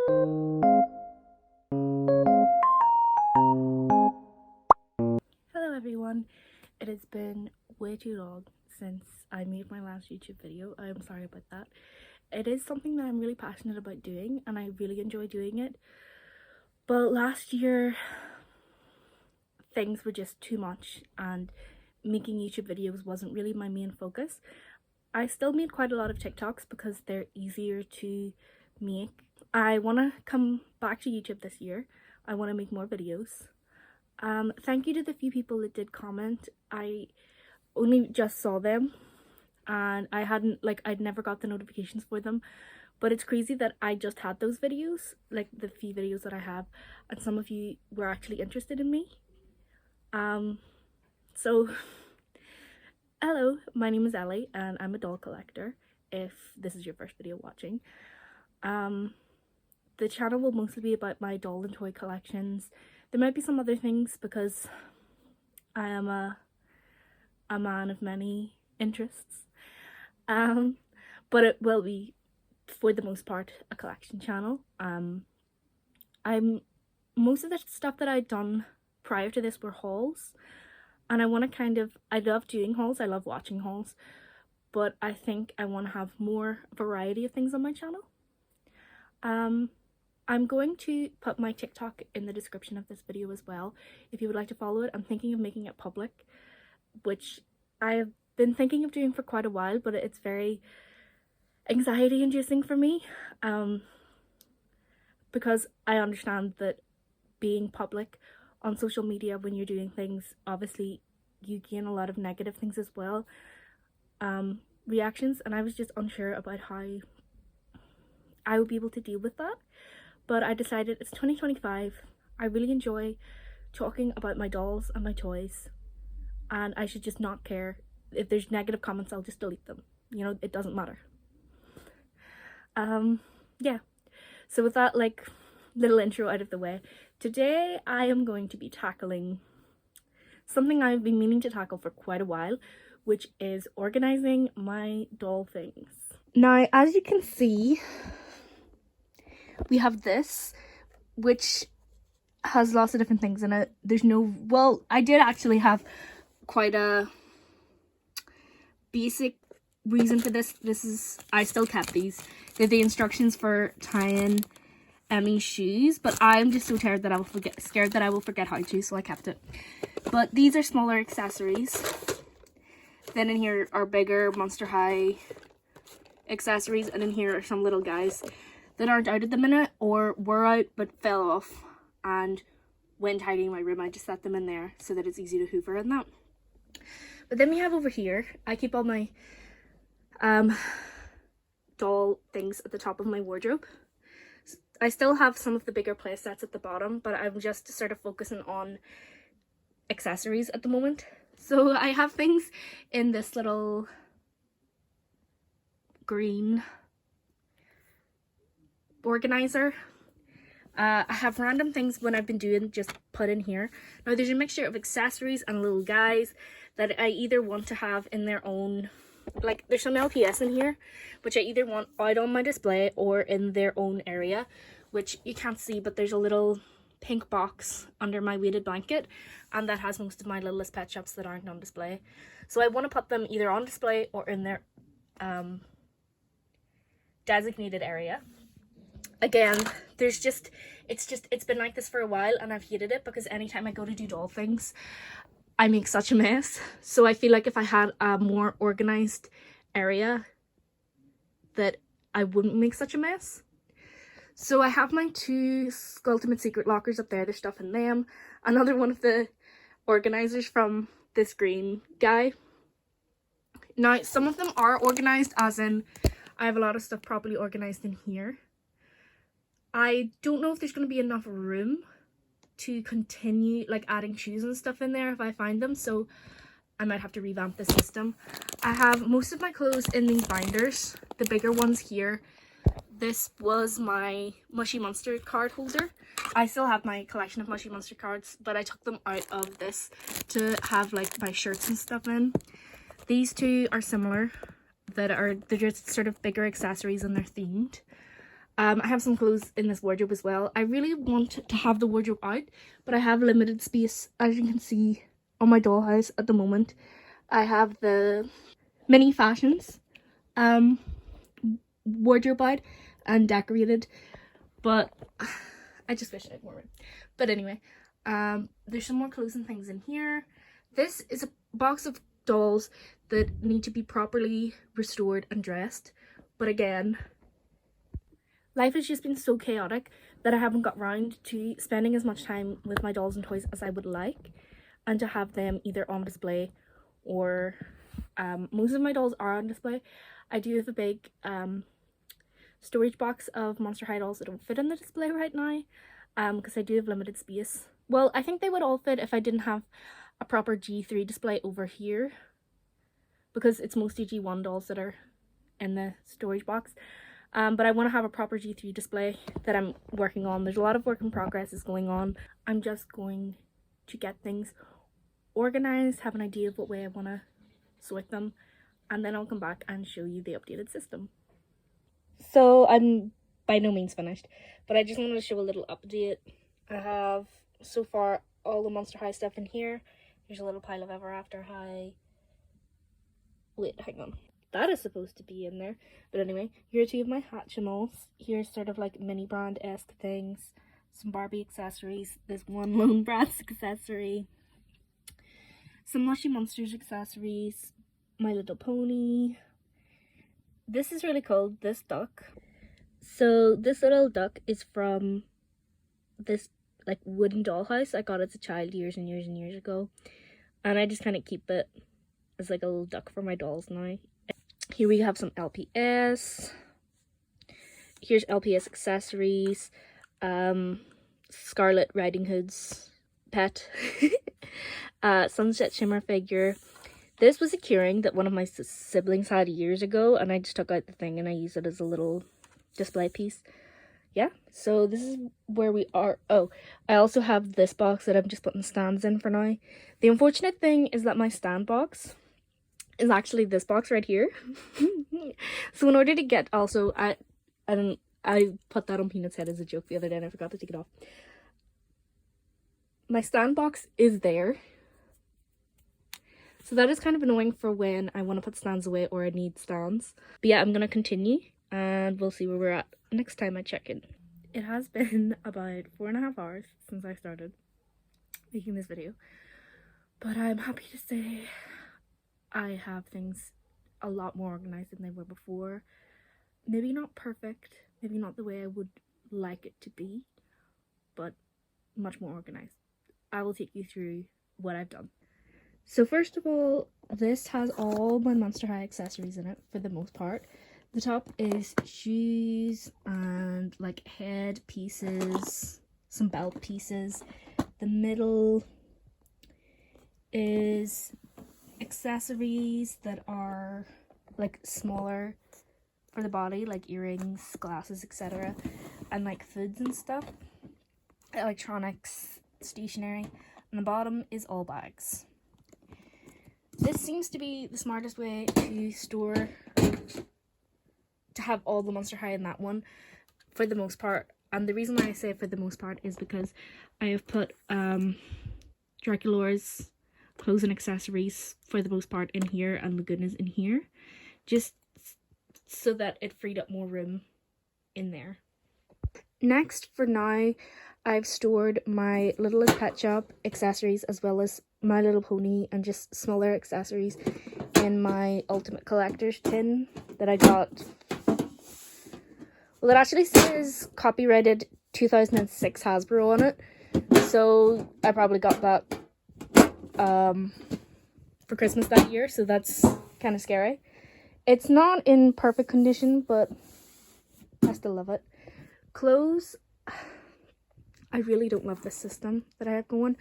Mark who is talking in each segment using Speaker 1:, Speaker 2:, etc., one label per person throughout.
Speaker 1: Hello everyone, it has been way too long since I made my last YouTube video. I'm sorry about that. It is something that I'm really passionate about doing and I really enjoy doing it. But last year things were just too much and making YouTube videos wasn't really my main focus. I still made quite a lot of TikToks because they're easier to make. I want to come back to YouTube this year. I want to make more videos. Thank you to the few people that did comment. I only just saw them and I'd never got the notifications for them, but it's crazy that I just had those videos, like the few videos that I have, and some of you were actually interested in me. So hello, my name is Ellie and I'm a doll collector, if this is your first video watching. The channel will mostly be about my doll and toy collections. There might be some other things because I am a man of many interests. But it will be, for the most part, a collection channel. Most of the stuff that I'd done prior to this were hauls, and I love doing hauls, I love watching hauls, but I think I want to have more variety of things on my channel. I'm going to put my TikTok in the description of this video as well, if you would like to follow it. I'm thinking of making it public, which I have been thinking of doing for quite a while, but it's very anxiety inducing for me, because I understand that being public on social media when you're doing things, obviously you gain a lot of negative things as well, reactions, and I was just unsure about how I would be able to deal with that. But I decided it's 2025, I really enjoy talking about my dolls and my toys, and I should just not care. If there's negative comments, I'll just delete them. You know, it doesn't matter. Yeah. So with that, like, little intro out of the way, today I am going to be tackling something I've been meaning to tackle for quite a while, which is organizing my doll things. Now, as you can see, we have this, which has lots of different things in it. Well, I did actually have quite a basic reason for this. I still kept these. They're the instructions for tying Emmy's shoes, but I'm just so scared that I will forget how to, so I kept it. But these are smaller accessories. Then in here are bigger Monster High accessories, and in here are some little guys that aren't out at the minute, or were out but fell off, and when tidying my room I just set them in there so that it's easy to hoover and that. But then we have over here, I keep all my doll things at the top of my wardrobe. I still have some of the bigger play sets at the bottom, but I'm just sort of focusing on accessories at the moment. So I have things in this little green organizer. I have random things when I've been doing just put in here. Now there's a mixture of accessories and little guys that I either want to have in their own, like there's some LPS in here which I either want out on my display or in their own area, which you can't see, but there's a little pink box under my weighted blanket, and that has most of my Littlest Pet Shops that aren't on display. So I want to put them either on display or in their designated area. Again, it's been like this for a while and I've hated it because anytime I go to do doll things I make such a mess. So I feel like if I had a more organized area that I wouldn't make such a mess. So I have my two Ultimate Secret lockers up there, there's stuff in them. Another one of the organizers from this green guy. Now some of them are organized, as in I have a lot of stuff properly organized in here. I don't know if there's going to be enough room to continue like adding shoes and stuff in there if I find them, so I might have to revamp the system. I have most of my clothes in these binders, the bigger ones here. This was my Mushy Monster card holder. I still have my collection of Mushy Monster cards, but I took them out of this to have like my shirts and stuff in. These two are similar, they're just sort of bigger accessories and they're themed. I have some clothes in this wardrobe as well. I really want to have the wardrobe out, but I have limited space, as you can see on my dollhouse at the moment. I have the mini fashions wardrobe out and decorated, but I just wish I had more room. But anyway, there's some more clothes and things in here. This is a box of dolls that need to be properly restored and dressed, but again, life has just been so chaotic that I haven't got round to spending as much time with my dolls and toys as I would like, and to have them either on display or most of my dolls are on display. I do have a big storage box of Monster High dolls that don't fit in the display right now because I do have limited space. Well, I think they would all fit if I didn't have a proper G3 display over here, because it's mostly G1 dolls that are in the storage box. But I want to have a proper G3 display that I'm working on. There's a lot of work in progress is going on. I'm just going to get things organized, have an idea of what way I want to sort them, and then I'll come back and show you the updated system. So I'm by no means finished, but I just wanted to show a little update. I have so far all the Monster High stuff in here. There's a little pile of Ever After High. Wait, hang on. That is supposed to be in there. But anyway, here are two of my Hatchimals. Here's sort of like mini brand-esque things. Some Barbie accessories. There's one Lone Bratz accessory. Some Mushy Monsters accessories. My Little Pony. This is really cool, this duck. So this little duck is from this like wooden dollhouse I got as a child years and years and years ago. And I just kind of keep it as like a little duck for my dolls now. Here we have some LPS. Here's LPS accessories. Scarlet Riding Hood's pet. Sunset Shimmer figure. This was a keyring that one of my siblings had years ago, and I just took out the thing and I used it as a little display piece. Yeah, so this is where we are. Oh, I also have this box that I'm just putting stands in for now. The unfortunate thing is that my stand box is actually this box right here. So in order to get, also, I put that on Peanut's head as a joke the other day and I forgot to take it off. My stand box is there. So that is kind of annoying for when I want to put stands away or I need stands. But yeah, I'm going to continue and we'll see where we're at next time I check in. It has been about 4.5 hours since I started making this video. But I'm happy to say I have things a lot more organized than they were before. Maybe not perfect, maybe not the way I would like it to be, but much more organized. I will take you through what I've done. So first of all, this has all my Monster High accessories in it for the most part. The top is shoes and like head pieces, some belt pieces. The middle is accessories that are like smaller for the body, like earrings, glasses, etc. And like foods and stuff, electronics, stationery. And the bottom is all bags. This seems to be the smartest way to store, to have all the Monster High in that one for the most part. And the reason why I say for the most part is because I have put Dracula's clothes and accessories for the most part in here and Laguna's in here, just so that it freed up more room in there. Next, for now, I've stored my Littlest Pet Shop accessories as well as My Little Pony and just smaller accessories in my Ultimate Collector's tin that I got. Well, it actually says copyrighted 2006 Hasbro on it, so I probably got that for Christmas that year, so that's kind of scary. It's not in perfect condition, but I still love it. Clothes, I really don't love this system that I have going.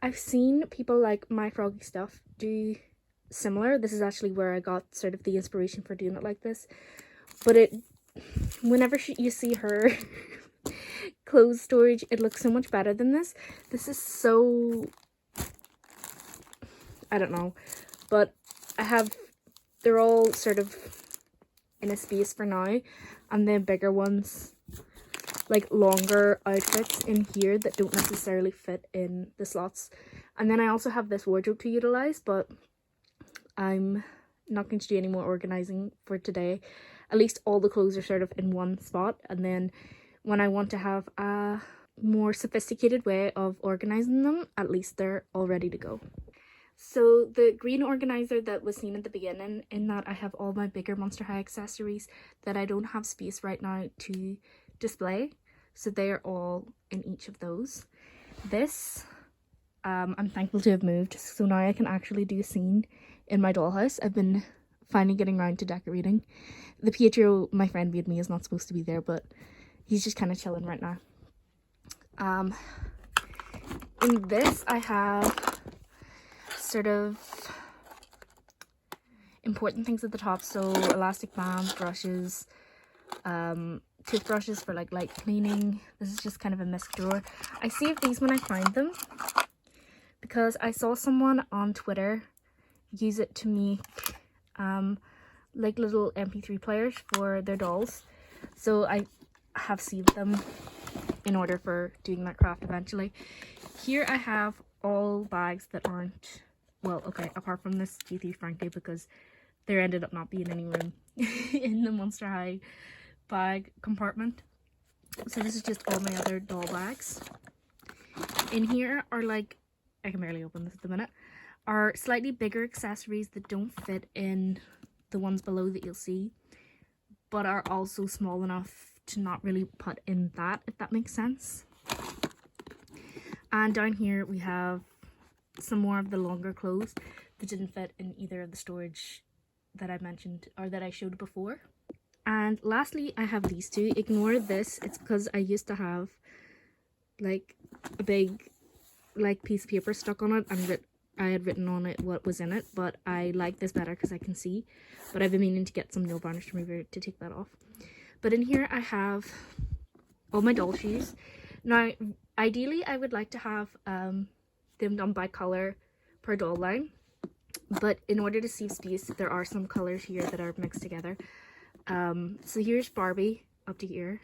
Speaker 1: I've seen people like My Froggy Stuff do similar. This is actually where I got sort of the inspiration for doing it like this. But whenever you see her clothes storage, it looks so much better than this. This is so, I don't know. But they're all sort of in a space for now. And the bigger ones like longer outfits in here that don't necessarily fit in the slots. And then I also have this wardrobe to utilize, but I'm not going to do any more organizing for today. At least all the clothes are sort of in one spot, and then when I want to have a more sophisticated way of organizing them, at least they're all ready to go. So the green organizer that was seen at the beginning, in that I have all my bigger Monster High accessories that I don't have space right now to display, so they are all in each of those. This I'm thankful to have moved, so now I can actually do a scene in my dollhouse. I've been finally getting around to decorating. The Pietro my friend made me is not supposed to be there, but he's just kind of chilling right now. In this I have sort of important things at the top, so elastic bands, brushes, toothbrushes for like light cleaning. This is just kind of a misc drawer. I saved these when I find them because I saw someone on Twitter use it to make like little MP3 players for their dolls, so I have saved them in order for doing that craft eventually. Here I have all bags that aren't, well, okay, apart from this GT Frankie, because there ended up not being any room in the Monster High bag compartment. So this is just all my other doll bags. In here are, like, I can barely open this at the minute, are slightly bigger accessories that don't fit in the ones below that you'll see, but are also small enough to not really put in that, if that makes sense. And down here we have some more of the longer clothes that didn't fit in either of the storage that I mentioned or that I showed before. And lastly, I have these two. Ignore this, it's because I used to have like a big like piece of paper stuck on it and I had written on it what was in it, but I like this better because I can see. But I've been meaning to get some nail varnish remover to take that off. But in here I have all my doll shoes. Now, ideally I would like to have them done by colour per doll line, but in order to save space, there are some colours here that are mixed together. So here's Barbie up to here.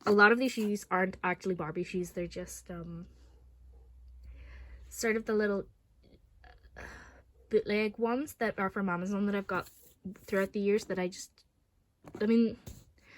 Speaker 1: A lot of these shoes aren't actually Barbie shoes, they're just sort of the little bootleg ones that are from Amazon that I've got throughout the years that I mean,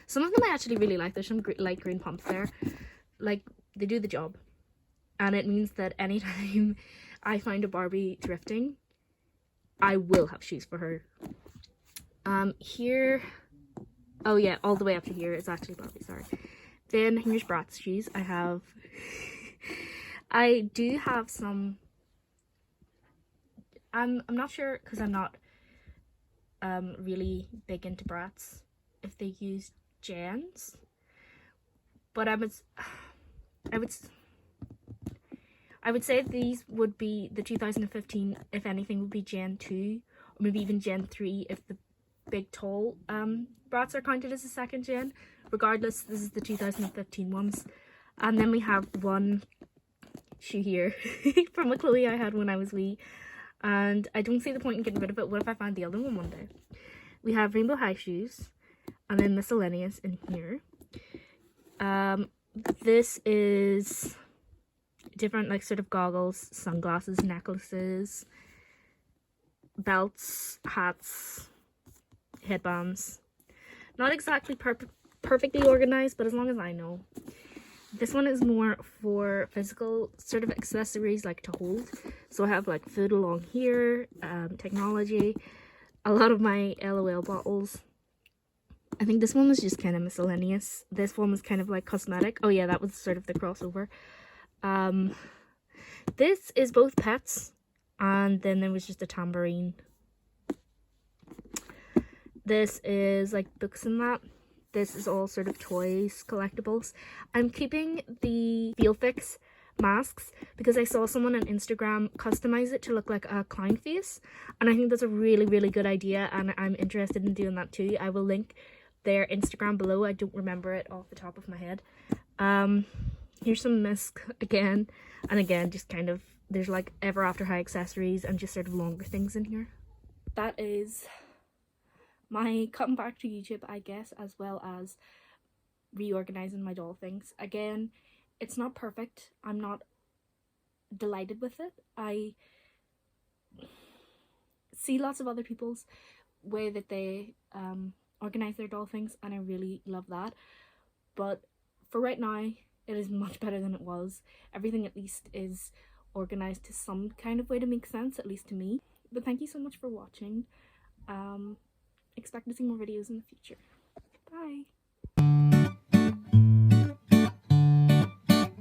Speaker 1: some of them I actually really like. There's some light green pumps there. Like, they do the job. And it means that anytime I find a Barbie thrifting, I will have shoes for her. Here, oh yeah, all the way up to here is actually Barbie, sorry. Then here's Bratz shoes. I do have some, I'm not sure, because I'm not really big into Bratz, if they use gens, but I would say these would be the 2015, if anything, would be Gen 2, or maybe even Gen 3 if the big tall Bratz are counted as a second gen. Regardless, this is the 2015 ones. And then we have one shoe here from a Chloe I had when I was wee, and I don't see the point in getting rid of it. What if I find the other one day? We have Rainbow High shoes, and then miscellaneous in here. This is different, like, sort of goggles, sunglasses, necklaces, belts, hats, headbands. Not exactly perfectly organized, but as long as I know. This one is more for physical sort of accessories, like to hold. So I have like food along here, technology, a lot of my LOL bottles. I think this one was just kind of miscellaneous. This one was kind of like cosmetic. Oh yeah, that was sort of the crossover. This is both pets, and then there was just a tambourine. This is like books and that. This is all sort of toys, collectibles. I'm keeping the Feel Fix masks because I saw someone on Instagram customize it to look like a clown face, and I think that's a really, really good idea, and I'm interested in doing that too. I will link their Instagram below. I don't remember it off the top of my head. Here's some misc again, and again, just kind of, there's like Ever After High accessories and just sort of longer things in here. That is my cutting back to YouTube, I guess, as well as reorganizing my doll things. Again, it's not perfect. I'm not delighted with it. I see lots of other people's way that they organize their doll things, and I really love that. But for right now, it is much better than it was. Everything at least is organized to some kind of way to make sense, at least to me. But thank you so much for watching. Expect to see more videos in the future. Bye.